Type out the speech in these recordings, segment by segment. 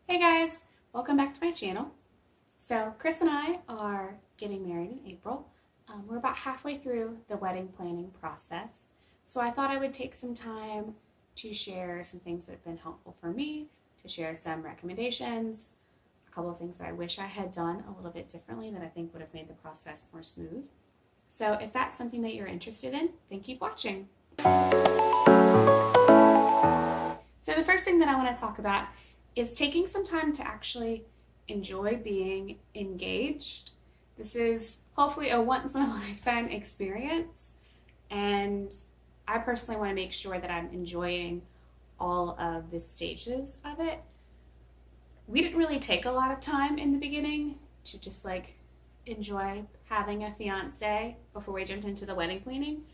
Hey guys, welcome back to my channel. So Chris and I are getting married in April. We're about halfway through the wedding planning process. So I thought I would take some time to share some things that have been helpful for me, to share some recommendations, a couple of things that I wish I had done a little bit differently that I think would have made the process more smooth. So if that's something that you're interested in, then keep watching. So the first thing that I want to talk about is taking some time to actually enjoy being engaged. This is hopefully a once in a lifetime experience, and I personally want to make sure that I'm enjoying all of the stages of it. We didn't really take a lot of time in the beginning to just enjoy having a fiance before we jumped into the wedding planning.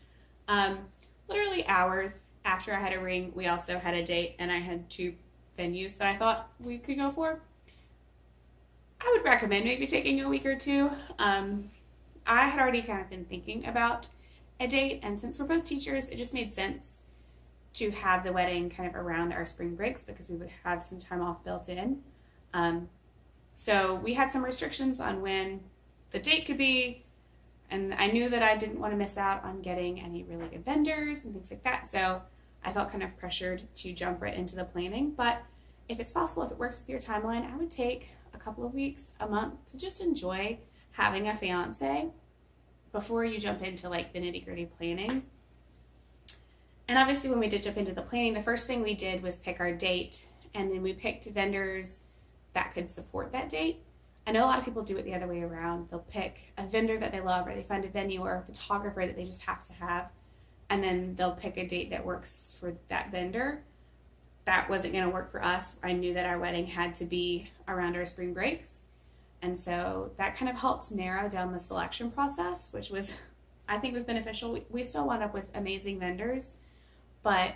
Literally hours after I had a ring, we also had a date, and I had two venues that I thought we could go for. I would recommend maybe taking a week or two. I had already kind of been thinking about a date, and since we're both teachers, it just made sense to have the wedding kind of around our spring breaks because we would have some time off built in. So we had some restrictions on when the date could be, and I knew that I didn't want to miss out on getting any really good vendors and things like that. So I felt kind of pressured to jump right into the planning. But if it's possible, if it works with your timeline, I would take a couple of weeks, a month to just enjoy having a fiance before you jump into the nitty gritty planning. And obviously when we did jump into the planning, the first thing we did was pick our date, and then we picked vendors that could support that date. I know a lot of people do it the other way around. They'll pick a vendor that they love, or they find a venue or a photographer that they just have to have, and then they'll pick a date that works for that vendor. That wasn't going to work for us. I knew that our wedding had to be around our spring breaks, and so that kind of helped narrow down the selection process, which was, I think, was beneficial. We still wound up with amazing vendors, but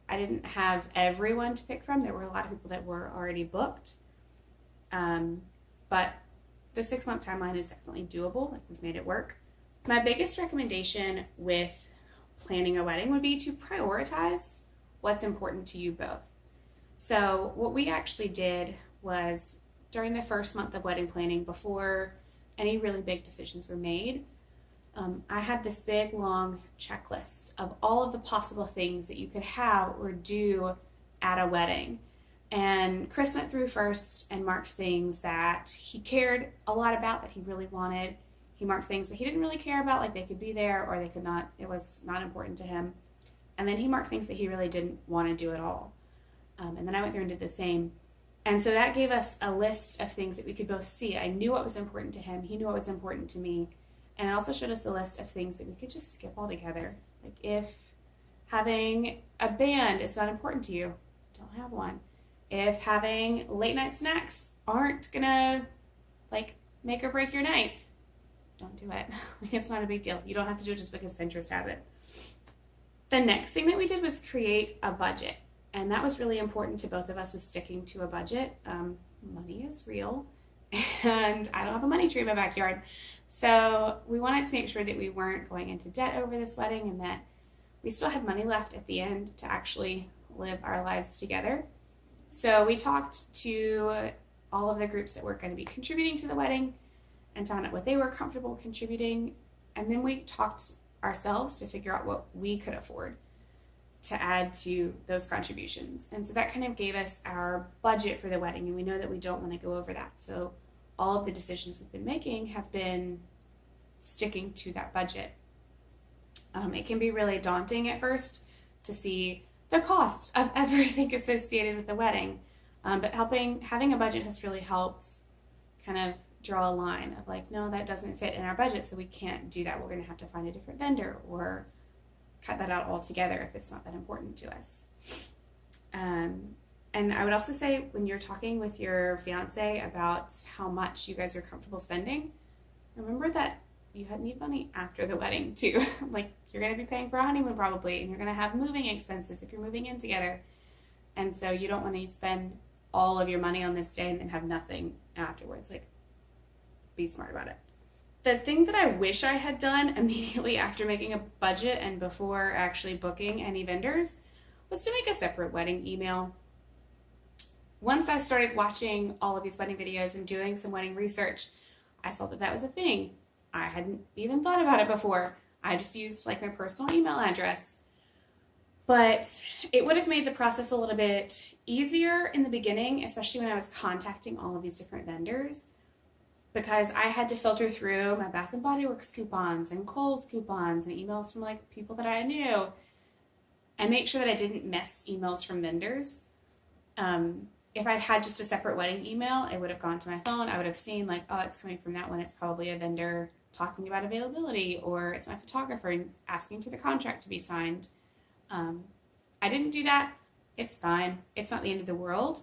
I didn't have everyone to pick from. There were a lot of people that were already booked. But the 6-month timeline is definitely doable. We've made it work. My biggest recommendation with planning a wedding would be to prioritize what's important to you both. So what we actually did was, during the first month of wedding planning, before any really big decisions were made, I had this big long checklist of all of the possible things that you could have or do at a wedding. And Chris went through first and marked things that he cared a lot about, that he really wanted. He marked things that he didn't really care about, like they could be there or they could not. It was not important to him. And then he marked things that he really didn't want to do at all. And then I went through and did the same. And so that gave us a list of things that we could both see. I knew what was important to him. He knew what was important to me. And it also showed us a list of things that we could just skip altogether. Like if having a band is not important to you, don't have one. If having late night snacks aren't gonna make or break your night, don't do it. It's not a big deal. You don't have to do it just because Pinterest has it. The next thing that we did was create a budget. And that was really important to both of us, was sticking to a budget. Money is real, and I don't have a money tree in my backyard. So we wanted to make sure that we weren't going into debt over this wedding, and that we still had money left at the end to actually live our lives together. So we talked to all of the groups that were going to be contributing to the wedding and found out what they were comfortable contributing. And then we talked ourselves to figure out what we could afford to add to those contributions. And so that kind of gave us our budget for the wedding, and we know that we don't want to go over that. So all of the decisions we've been making have been sticking to that budget. It can be really daunting at first to see the cost of everything associated with the wedding. But having a budget has really helped kind of draw a line of no, that doesn't fit in our budget, so we can't do that. We're going to have to find a different vendor or cut that out altogether if it's not that important to us. And I would also say, when you're talking with your fiance about how much you guys are comfortable spending, remember that you need money after the wedding too. You're going to be paying for a honeymoon probably, and you're going to have moving expenses if you're moving in together. And so you don't want to spend all of your money on this day and then have nothing afterwards. Be smart about it. The thing that I wish I had done immediately after making a budget and before actually booking any vendors was to make a separate wedding email once I started watching all of these wedding videos and doing some wedding research, I saw that that was a thing. I hadn't even thought about it before. I just used like my personal email address. But it would have made the process a little bit easier in the beginning, especially when I was contacting all of these different vendors, because I had to filter through my Bath and Body Works coupons and Kohl's coupons and emails from like people that I knew, and make sure that I didn't miss emails from vendors. If I'd had just a separate wedding email, it would have gone to my phone. I would have seen like, oh, it's coming from that one. It's probably a vendor talking about availability, or it's my photographer asking for the contract to be signed. I didn't do that. It's fine. It's not the end of the world,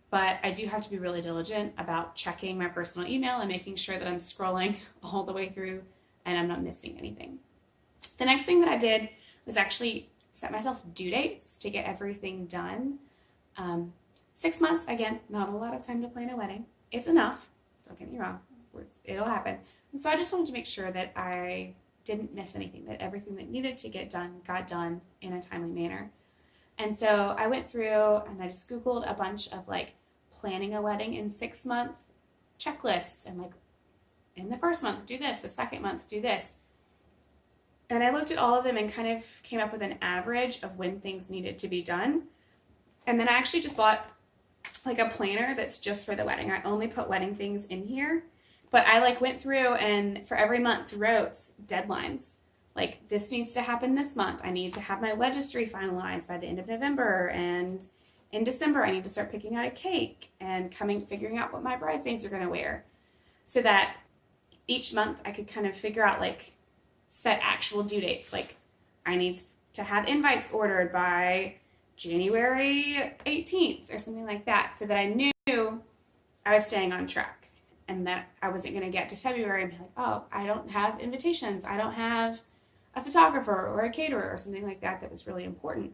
but I do have to be really diligent about checking my personal email and making sure that I'm scrolling all the way through and I'm not missing anything. The next thing that I did was actually set myself due dates to get everything done. 6 months, again, not a lot of time to plan a wedding. It's enough. Don't get me wrong. It'll happen. And so I just wanted to make sure that I didn't miss anything, that everything that needed to get done got done in a timely manner. And so I went through and I just Googled a bunch of like planning a wedding in 6 month checklists, and like in the first month do this, the second month do this. And I looked at all of them and kind of came up with an average of when things needed to be done. And then I actually just bought like a planner that's just for the wedding. I only put wedding things in here. But I like went through and for every month wrote deadlines. Like, this needs to happen this month. I need to have my registry finalized by the end of November. And in December, I need to start picking out a cake and figuring out what my bridesmaids are going to wear. So that each month I could kind of figure out, like, set actual due dates. Like, I need to have invites ordered by January 18th or something like that. So that I knew I was staying on track. And that I wasn't going to get to February and be like, oh, I don't have invitations. I don't have a photographer or a caterer or something like that that was really important.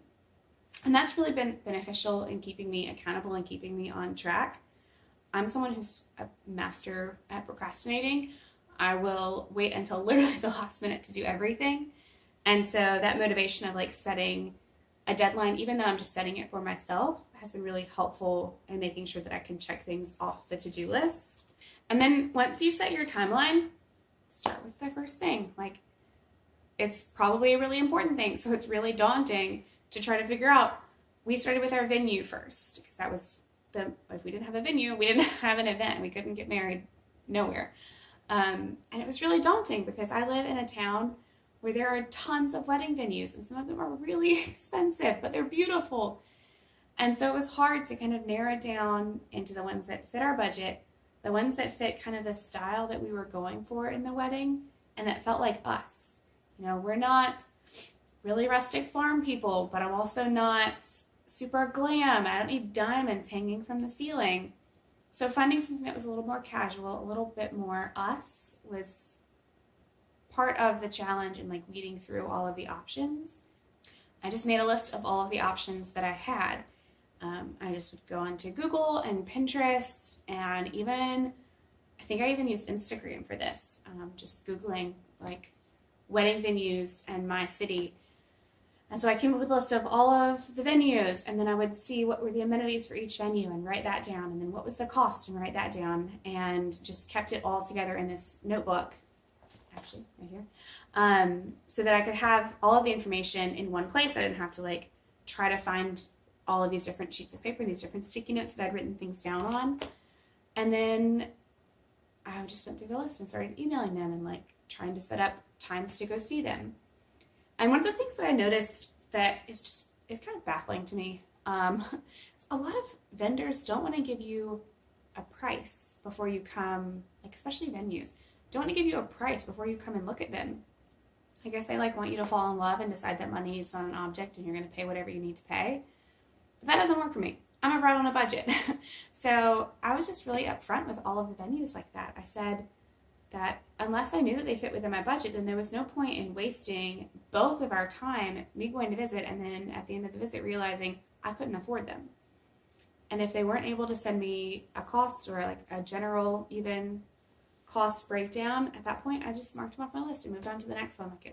And that's really been beneficial in keeping me accountable and keeping me on track. I'm someone who's a master at procrastinating. I will wait until literally the last minute to do everything. And so that motivation of like setting a deadline, even though I'm just setting it for myself, has been really helpful in making sure that I can check things off the to-do list. And then once you set your timeline, start with the first thing. Like, it's probably a really important thing, so it's really daunting to try to figure out. We started with our venue first, because that was if we didn't have a venue, we didn't have an event. We couldn't get married nowhere. And it was really daunting because I live in a town where there are tons of wedding venues, and some of them are really expensive, but they're beautiful. And so it was hard to kind of narrow it down into the ones that fit our budget, the ones that fit kind of the style that we were going for in the wedding, and that felt like us. You know, we're not really rustic farm people, but I'm also not super glam. I don't need diamonds hanging from the ceiling. So finding something that was a little more casual, a little bit more us, was part of the challenge in like weeding through all of the options. I just made a list of all of the options that I had. I just would go onto Google and Pinterest, and I think I even used Instagram for this, just Googling like wedding venues and my city. And so I came up with a list of all of the venues, and then I would see what were the amenities for each venue and write that down, and then what was the cost and write that down, and just kept it all together in this notebook, actually right here, so that I could have all of the information in one place. I didn't have to like try to find all of these different sheets of paper, these different sticky notes that I'd written things down on. And then I just went through the list and started emailing them and like trying to set up times to go see them. And one of the things that I noticed that it's kind of baffling to me, a lot of vendors don't want to give you a price before you come, like especially venues, don't want to give you a price before you come and look at them. I guess they like want you to fall in love and decide that money is not an object and you're going to pay whatever you need to pay. But that doesn't work for me. I'm a bride on a budget. So I was just really upfront with all of the venues like that. I said that unless I knew that they fit within my budget, then there was no point in wasting both of our time, me going to visit, and then at the end of the visit realizing I couldn't afford them. And if they weren't able to send me a cost or like a general even cost breakdown, at that point I just marked them off my list and moved on to the next one. Like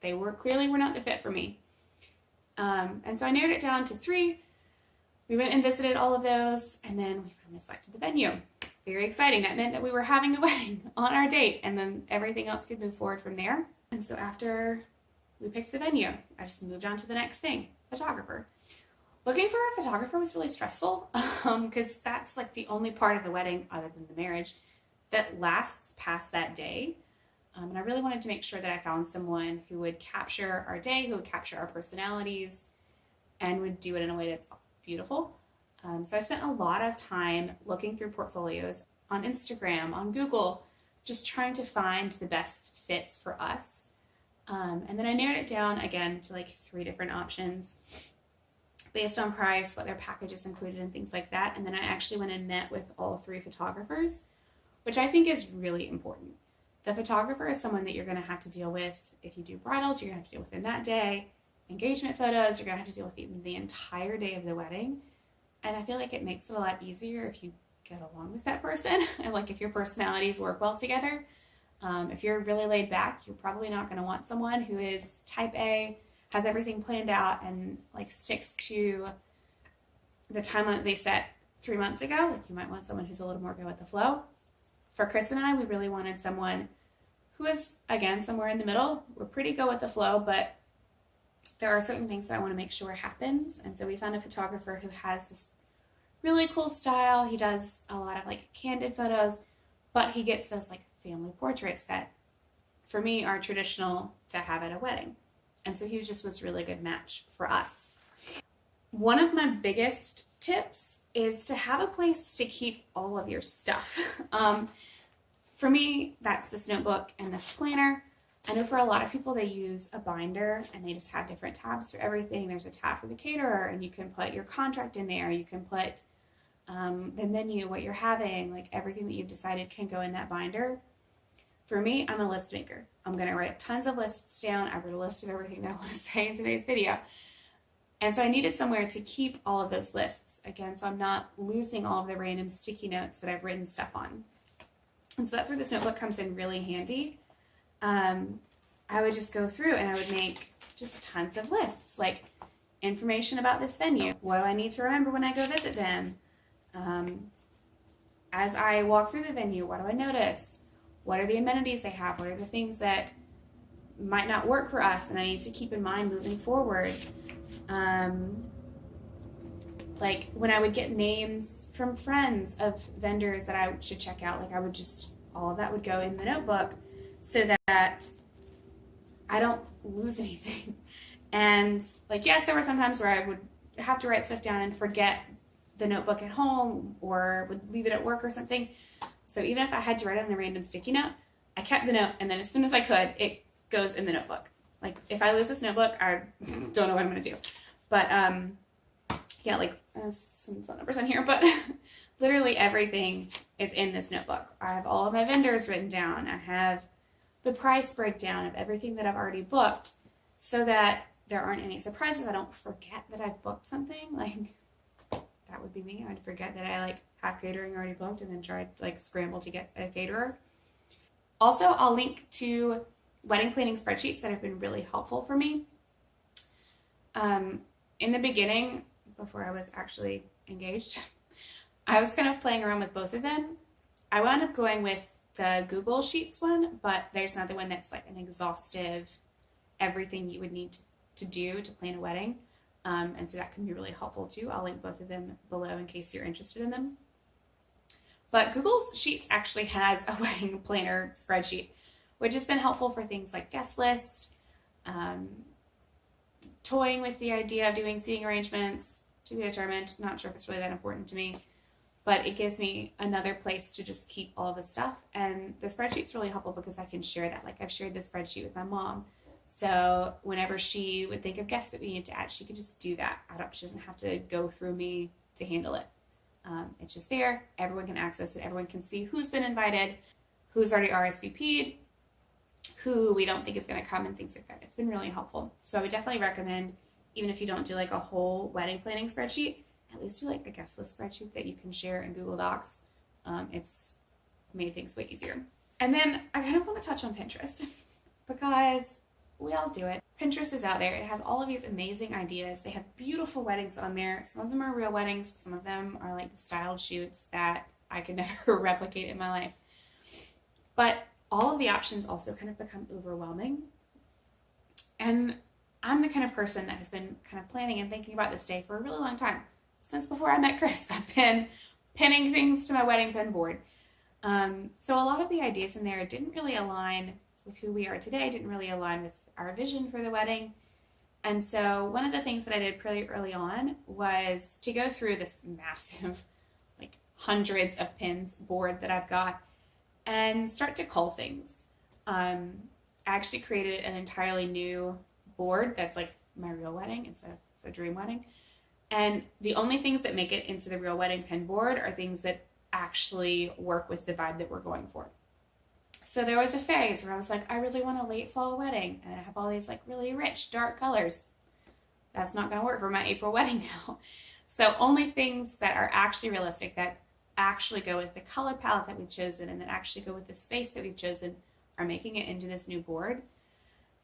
they were not the fit for me. And so I narrowed it down to 3. we went and visited all of those, and then we finally selected the venue. Very exciting. That meant that we were having a wedding on our date, and then everything else could move forward from there. And so after we picked the venue, I just moved on to the next thing, photographer. Looking for a photographer was really stressful because that's like the only part of the wedding, other than the marriage, that lasts past that day. And I really wanted to make sure that I found someone who would capture our day, who would capture our personalities, and would do it in a way that's beautiful. So I spent a lot of time looking through portfolios on Instagram, on Google, just trying to find the best fits for us. And then I narrowed it down again to like 3 different options based on price, what their packages included, and things like that. And then I actually went and met with all 3 photographers, which I think is really important. The photographer is someone that you're going to have to deal with if you do bridals, you're going to have to deal with them that day. Engagement photos, you're going to have to deal with even the entire day of the wedding. And I feel like it makes it a lot easier if you get along with that person and like if your personalities work well together. If you're really laid back, you're probably not going to want someone who is type A, has everything planned out, and like sticks to the timeline that they set 3 months ago. Like you might want someone who's a little more go with the flow. For Chris and I, we really wanted someone who is, again, somewhere in the middle. We're pretty go with the flow, but there are certain things that I want to make sure happens. And so we found a photographer who has this really cool style. He does a lot of like candid photos, but he gets those like family portraits that for me are traditional to have at a wedding. And so he just was a really good match for us. One of my biggest tips is to have a place to keep all of your stuff. For me, that's this notebook and this planner. I know for a lot of people, they use a binder and they just have different tabs for everything. There's a tab for the caterer, and you can put your contract in there. You can put the menu, what you're having, like everything that you've decided can go in that binder. For me, I'm a list maker. I'm going to write tons of lists down. I wrote a list of everything that I want to say in today's video. And so I needed somewhere to keep all of those lists, again, so I'm not losing all of the random sticky notes that I've written stuff on. And so that's where this notebook comes in really handy. I would just go through and I would make just tons of lists, like information about this venue. What do I need to remember when I go visit them? As I walk through the venue, what do I notice? What are the amenities they have? What are the things that might not work for us and I need to keep in mind moving forward? Like when I would get names from friends of vendors that I should check out, like I would just, all of that would go in the notebook so that I don't lose anything. And like, yes, there were some times where I would have to write stuff down and forget the notebook at home or would leave it at work or something. So even if I had to write on a random sticky note, I kept the note, and then as soon as I could, it goes in the notebook. Like if I lose this notebook, I don't know what I'm going to do. But yeah, like some phone numbers on here, but literally everything is in this notebook. I have all of my vendors written down. I have the price breakdown of everything that I've already booked so that there aren't any surprises. I don't forget that I've booked something. Like that would be me. I'd forget that I like have catering already booked and then try to like scramble to get a caterer. Also, I'll link to wedding planning spreadsheets that have been really helpful for me. In the beginning, before I was actually engaged, I was kind of playing around with both of them. I wound up going with the Google Sheets one, but there's another one that's like an exhaustive, everything you would need to do to plan a wedding. And so that can be really helpful too. I'll link both of them below in case you're interested in them. But Google Sheets actually has a wedding planner spreadsheet, which has been helpful for things like guest list, toying with the idea of doing seating arrangements, to be determined. Not sure if it's really that important to me, but it gives me another place to just keep all the stuff. And the spreadsheet's really helpful because I can share that. Like I've shared this spreadsheet with my mom. So whenever she would think of guests that we need to add, she could just do that. She doesn't have to go through me to handle it. It's just there. Everyone can access it. Everyone can see who's been invited, who's already RSVP'd, who we don't think is going to come, and things like that. It's been really helpful. So I would definitely recommend, even if you don't do like a whole wedding planning spreadsheet, at least do like a guest list spreadsheet that you can share in Google Docs. It's made things way easier. And then I kind of want to touch on Pinterest because we all do it. Pinterest is out there. It has all of these amazing ideas. They have beautiful weddings on there. Some of them are real weddings. Some of them are like the styled shoots that I could never replicate in my life. But all of the options also kind of become overwhelming. And I'm the kind of person that has been kind of planning and thinking about this day for a really long time. Since before I met Chris, I've been pinning things to my wedding pin board. So a lot of the ideas in there didn't really align with who we are today, didn't really align with our vision for the wedding. And so one of the things that I did pretty early on was to go through this massive, like hundreds of pins board that I've got and start to cull things. I actually created an entirely new board that's like my real wedding instead of the dream wedding. And the only things that make it into the real wedding pin board are things that actually work with the vibe that we're going for. So there was a phase where I was like, I really want a late fall wedding, and I have all these like really rich dark colors. That's not going to work for my April wedding now. So only things that are actually realistic, that actually go with the color palette that we've chosen and that actually go with the space that we've chosen, are making it into this new board.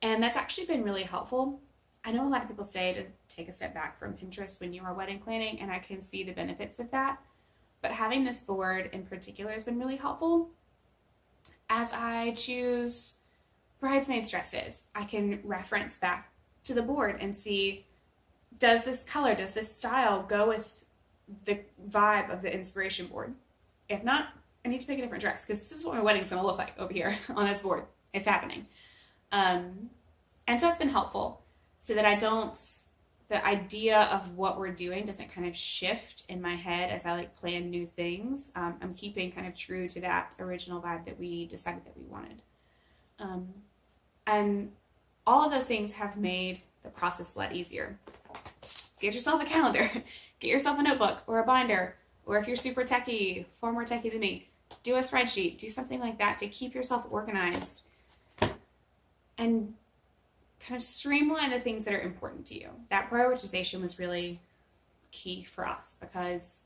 And that's actually been really helpful. I know a lot of people say to take a step back from Pinterest when you are wedding planning, and I can see the benefits of that. But having this board in particular has been really helpful. As I choose bridesmaids dresses, I can reference back to the board and see, does this color, does this style go with the vibe of the inspiration board? If not, I need to pick a different dress, because this is what my wedding's going to look like over here on this board. It's happening. And so that's been helpful, so that the idea of what we're doing doesn't kind of shift in my head as I like plan new things. I'm keeping kind of true to that original vibe that we decided that we wanted. And all of those things have made the process a lot easier. Get yourself a calendar, get yourself a notebook or a binder, or if you're super techie, far more techie than me, do a spreadsheet, do something like that to keep yourself organized and kind of streamline the things that are important to you. That prioritization was really key for us, because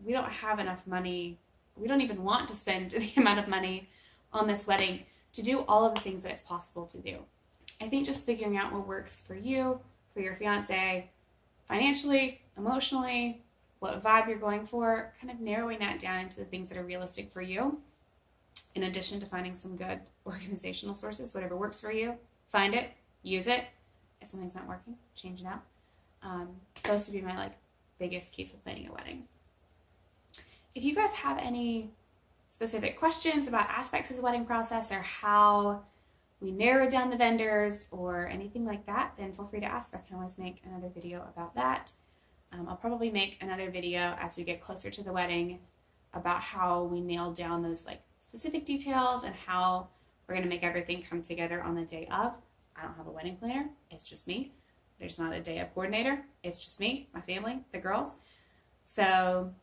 we don't have enough money. We don't even want to spend the amount of money on this wedding to do all of the things that it's possible to do. I think just figuring out what works for you, for your fiance, financially, emotionally, what vibe you're going for, kind of narrowing that down into the things that are realistic for you, in addition to finding some good organizational sources. Whatever works for you, find it, use it. If something's not working, change it out. Those would be my biggest keys with planning a wedding. If you guys have any specific questions about aspects of the wedding process, or how we narrow down the vendors, or anything like that, then feel free to ask. I can always make another video about that. I'll probably make another video as we get closer to the wedding about how we nail down those specific details and how we're going to make everything come together on the day of. I don't have a wedding planner. It's just me. There's not a day of coordinator. It's just me, my family, the girls. So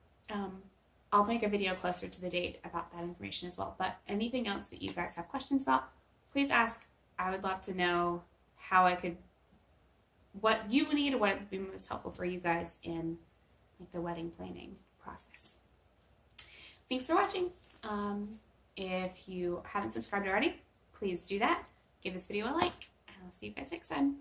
I'll make a video closer to the date about that information as well. But anything else that you guys have questions about, please ask. I would love to know what you need, or what would be most helpful for you guys in the wedding planning process. Thanks for watching. If you haven't subscribed already, please do that. Give this video a like, and I'll see you guys next time.